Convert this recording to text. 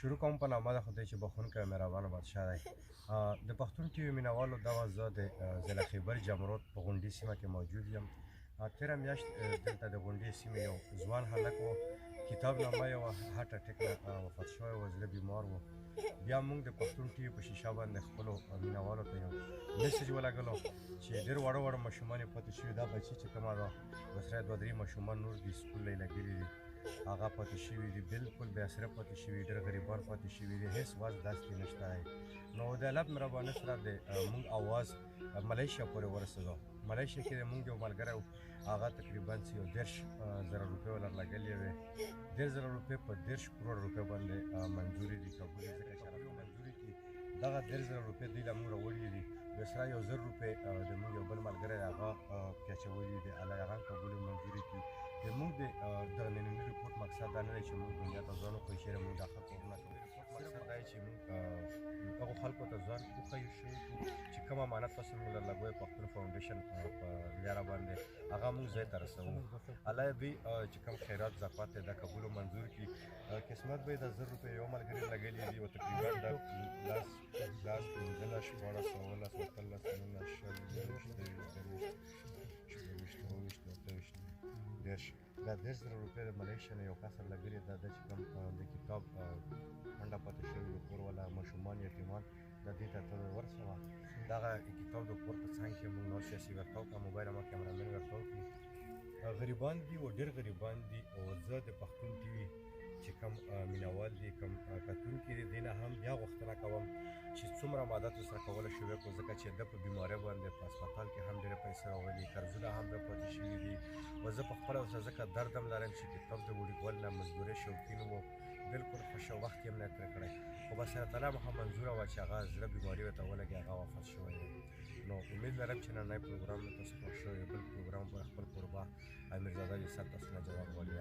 شروع کوم په نامه د خدای چې بخښونکی او مهربانه بادشاه دی. د پښتون ټي وي مینوالو دغه زه د ضلع خیبر جمرود په غونډۍ سیمه کې موجود یم. تېره میاشت دلته د غونډۍ سیمې یو ځوان هلک و، کتاب نامه یې وه، هارټ اټیک نه وفات شوی و، زړه بیمار و. بیا موږ د پښتون ټي وي په شیشه باندې خپلو مینوالو ته یو میسج ولګلو چې ډېر واړه واړه ماشومان یې پاتې شوي، دا بچي چې کومه ده ورسره 2-3 ماشومان نور دي سکول له یې لګېدلي دي، هغه پاتې شوي دي، بالکل بې اثره پاتې شوي، ډېر غریبان پاتې شوي دي، هېڅ وس داسې نشته دی. نو د الله په مهربانۍ سره د موږ اواز ملیشیا پورې ورسېدو. ملیشیا کې د موږ یو ملګری و، هغه تقریبا چې یو 10,000 روپۍ ولر لګلې وې. 10,000 روپۍ په 10 کروړ روپۍ باندې منظورې دي قبول دي، ځکه چې هغه منظورې کړي دغه 10,000 روپۍ دوی له موږ راوړي دي. بیا سره یو 1000 روپۍ د موږ یو بل ملګری دی هغه پکې اچولي دي، الله هغه قبول منظورې کړي. د موږ د ننني رپورټ مقصد دا نه دی چې موږ دنیا ته ځان وښیو، چېرې موږ دا ښه کارونه کوو. مقصد دا دی چې موږ هغو خلکو ته ځان وښیو چې کوم امانت تاسو موږ له لګوی پښتون فاونډیشن په لاره باندې هغه موږ ځای ته رسوو. الله یې دوی چې کوم خیرات زکات دی دا قبول او منظور کړي. قسمت به یې د 1000 روپۍ یو ملګري لګېلي دي او تقریبا د 10 15 16 17 18 دا 10,000 روپۍ د ملیشیا نه یو کس لګېلي دا ده چې کوم د کتاب منډه پاتې شوي کور والا ماشومان یتیمان دا دې ته ته ورسوه. دغه کتاب د کور په څنګ کې موږ نور سیاسي ورته وکړه، موبایل ما کیمرامین ورته وکړي. غریبان دي او ډېر غریبان دي او زه د پښتون ټي وي چې کوم مینوال دي کوم کتونکي دي دې نه هم بیا غوښتنه کوم چې څومره مدد ورسره کولی شو وکړو، ځکه چې ده په بیمارۍ باندې په هسپتال کې هم ډېرې پیسې راولي، قرضونه هم به پاتې شوي دي. و زه په خپله ورسره ځکه درد هم لرم چې کتاب د وړي نه مزدورۍ شوقین و، بالکل خوښه وخت یې هم نه تېر کړی، خو بس الله تعالی مخه منظوره وه چې هغه زړه بیماري ورته ولګي، هغه وفات شوی دی. نو امید لرم چې نننی پروګرام مې تاسو خوښ شوی، بل پروګرام به خپل کوربه امیرزاده جسد تاسو نه جواب غواړي.